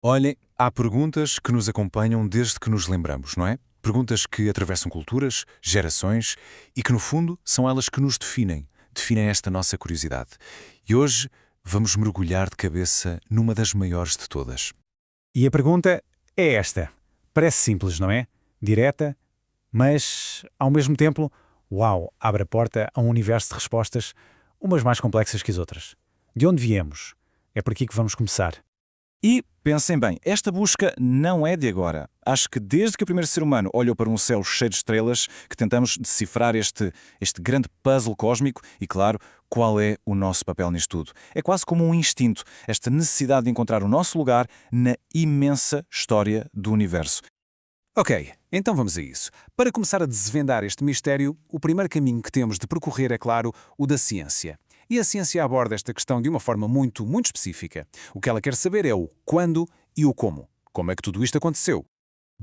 Olhem, há perguntas que nos acompanham desde que nos lembramos, não é? Perguntas que atravessam culturas, gerações e que, no fundo, são elas que nos definem esta nossa curiosidade. E hoje vamos mergulhar de cabeça numa das maiores de todas. E a pergunta é esta. Parece simples, não é? Direta, mas, ao mesmo tempo, uau, abre a porta a um universo de respostas, umas mais complexas que as outras. De onde viemos? É por aqui que vamos começar. E, pensem bem, esta busca não é de agora. Acho que desde que o primeiro ser humano olhou para um céu cheio de estrelas, que tentamos decifrar este grande puzzle cósmico e, claro, qual é o nosso papel nisto tudo. É quase como um instinto, esta necessidade de encontrar o nosso lugar na imensa história do universo. Ok, então vamos a isso. Para começar a desvendar este mistério, o primeiro caminho que temos de percorrer é, claro, o da ciência. E a ciência aborda esta questão de uma forma muito específica. O que ela quer saber é o quando e o como. Como é que tudo isto aconteceu?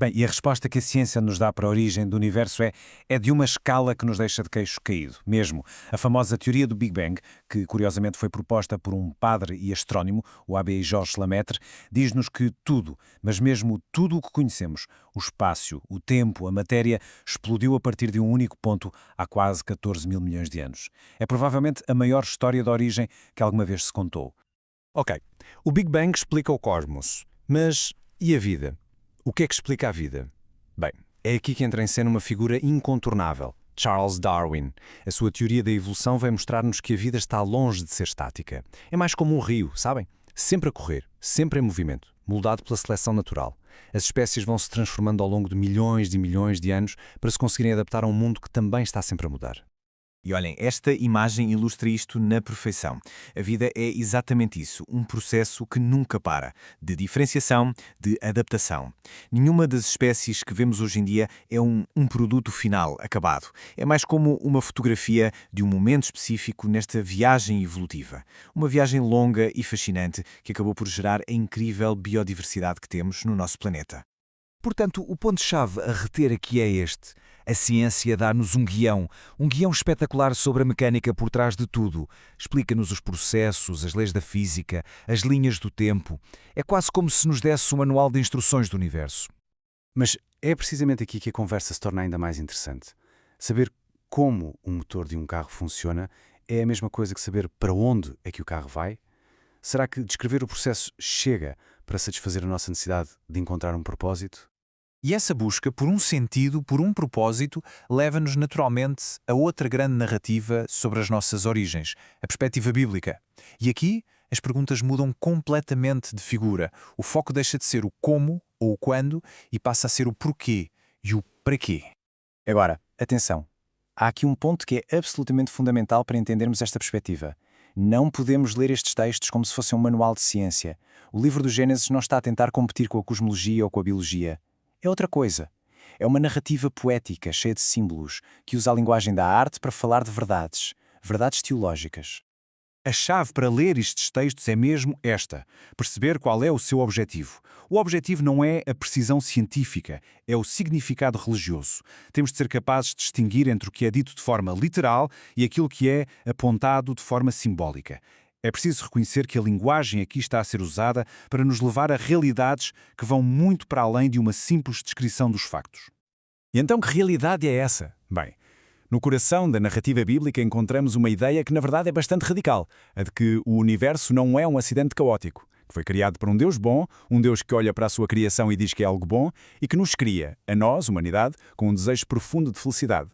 Bem, e a resposta que a ciência nos dá para a origem do universo é de uma escala que nos deixa de queixo caído. Mesmo a famosa teoria do Big Bang, que curiosamente foi proposta por um padre e astrónomo, o Abbé Georges Lemaitre, diz-nos que tudo, mas mesmo tudo o que conhecemos, o espaço, o tempo, a matéria, explodiu a partir de um único ponto há quase 14 mil milhões de anos. É provavelmente a maior história de origem que alguma vez se contou. Ok, o Big Bang explica o cosmos, mas e a vida? O que é que explica a vida? Bem, é aqui que entra em cena uma figura incontornável, Charles Darwin. A sua teoria da evolução vem mostrar-nos que a vida está longe de ser estática. É mais como um rio, sabem? Sempre a correr, sempre em movimento, moldado pela seleção natural. As espécies vão se transformando ao longo de milhões de anos para se conseguirem adaptar a um mundo que também está sempre a mudar. E olhem, esta imagem ilustra isto na perfeição. A vida é exatamente isso, um processo que nunca para, de diferenciação, de adaptação. Nenhuma das espécies que vemos hoje em dia é um produto final, acabado. É mais como uma fotografia de um momento específico nesta viagem evolutiva. Uma viagem longa e fascinante que acabou por gerar a incrível biodiversidade que temos no nosso planeta. Portanto, o ponto-chave a reter aqui é este. A ciência dá-nos um guião espetacular sobre a mecânica por trás de tudo. Explica-nos os processos, as leis da física, as linhas do tempo. É quase como se nos desse um manual de instruções do universo. Mas é precisamente aqui que a conversa se torna ainda mais interessante. Saber como o motor de um carro funciona é a mesma coisa que saber para onde é que o carro vai? Será que descrever o processo chega para satisfazer a nossa necessidade de encontrar um propósito? E essa busca por um sentido, por um propósito, leva-nos naturalmente a outra grande narrativa sobre as nossas origens, a perspectiva bíblica. E aqui as perguntas mudam completamente de figura. O foco deixa de ser o como ou o quando e passa a ser o porquê e o para quê. Agora, atenção. Há aqui um ponto que é absolutamente fundamental para entendermos esta perspectiva. Não podemos ler estes textos como se fosse um manual de ciência. O livro do Gênesis não está a tentar competir com a cosmologia ou com a biologia. É outra coisa. É uma narrativa poética, cheia de símbolos, que usa a linguagem da arte para falar de verdades teológicas. A chave para ler estes textos é mesmo esta: perceber qual é o seu objetivo. O objetivo não é a precisão científica, é o significado religioso. Temos de ser capazes de distinguir entre o que é dito de forma literal e aquilo que é apontado de forma simbólica. É preciso reconhecer que a linguagem aqui está a ser usada para nos levar a realidades que vão muito para além de uma simples descrição dos factos. E então que realidade é essa? Bem, no coração da narrativa bíblica encontramos uma ideia que na verdade é bastante radical, a de que o universo não é um acidente caótico, que foi criado por um Deus bom, um Deus que olha para a sua criação e diz que é algo bom, e que nos cria, a nós, humanidade, com um desejo profundo de felicidade.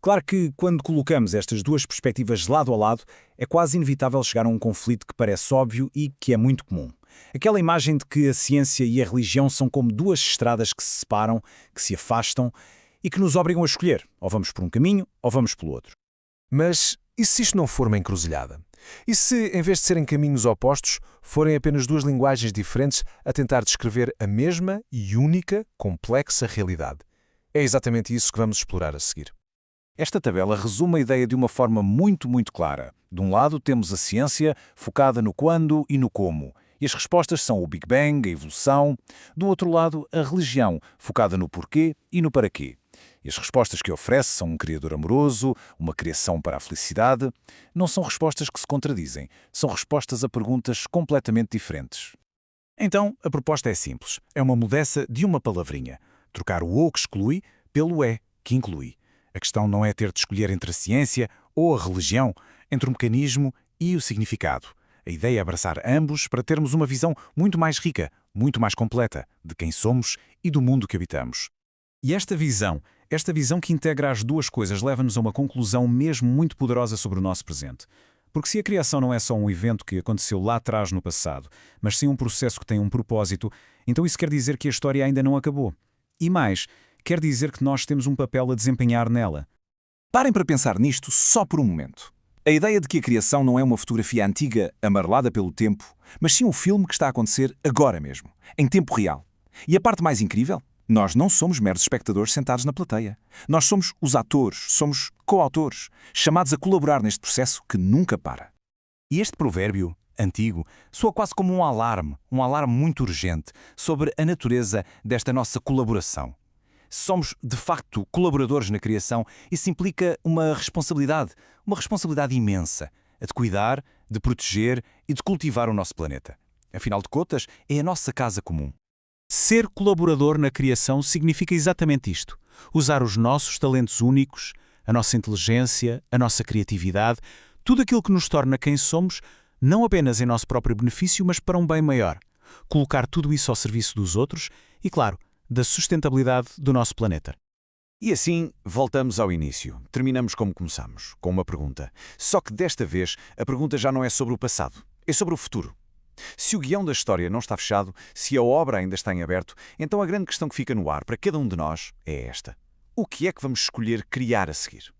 Claro que, quando colocamos estas duas perspectivas lado a lado, é quase inevitável chegar a um conflito que parece óbvio e que é muito comum. Aquela imagem de que a ciência e a religião são como duas estradas que se separam, que se afastam e que nos obrigam a escolher, ou vamos por um caminho ou vamos pelo outro. Mas e se isto não for uma encruzilhada? E se, em vez de serem caminhos opostos, forem apenas duas linguagens diferentes a tentar descrever a mesma e única, complexa realidade? É exatamente isso que vamos explorar a seguir. Esta tabela resume a ideia de uma forma muito clara. De um lado temos a ciência, focada no quando e no como, e as respostas são o Big Bang, a evolução. Do outro lado, a religião, focada no porquê e no para quê. E as respostas que oferece são um criador amoroso, uma criação para a felicidade. Não são respostas que se contradizem, são respostas a perguntas completamente diferentes. Então, a proposta é simples. É uma mudança de uma palavrinha. Trocar o ou que exclui pelo é que inclui. A questão não é ter de escolher entre a ciência ou a religião, entre o mecanismo e o significado. A ideia é abraçar ambos para termos uma visão muito mais rica, muito mais completa, de quem somos e do mundo que habitamos. E esta visão que integra as duas coisas, leva-nos a uma conclusão mesmo muito poderosa sobre o nosso presente. Porque se a criação não é só um evento que aconteceu lá atrás no passado, mas sim um processo que tem um propósito, então isso quer dizer que a história ainda não acabou. E mais, quer dizer que nós temos um papel a desempenhar nela. Parem para pensar nisto só por um momento. A ideia de que a criação não é uma fotografia antiga, amarelada pelo tempo, mas sim um filme que está a acontecer agora mesmo, em tempo real. E a parte mais incrível? Nós não somos meros espectadores sentados na plateia. Nós somos os atores, somos coautores, chamados a colaborar neste processo que nunca para. E este provérbio, antigo, soa quase como um alarme muito urgente, sobre a natureza desta nossa colaboração. Somos, de facto, colaboradores na criação. Isso implica uma responsabilidade imensa, a de cuidar, de proteger e de cultivar o nosso planeta. Afinal de contas, é a nossa casa comum. Ser colaborador na criação significa exatamente isto. Usar os nossos talentos únicos, a nossa inteligência, a nossa criatividade, tudo aquilo que nos torna quem somos, não apenas em nosso próprio benefício, mas para um bem maior. Colocar tudo isso ao serviço dos outros e, claro, da sustentabilidade do nosso planeta. E assim, voltamos ao início. Terminamos como começamos, com uma pergunta. Só que desta vez, a pergunta já não é sobre o passado, é sobre o futuro. Se o guião da história não está fechado, se a obra ainda está em aberto, então a grande questão que fica no ar para cada um de nós é esta. O que é que vamos escolher criar a seguir?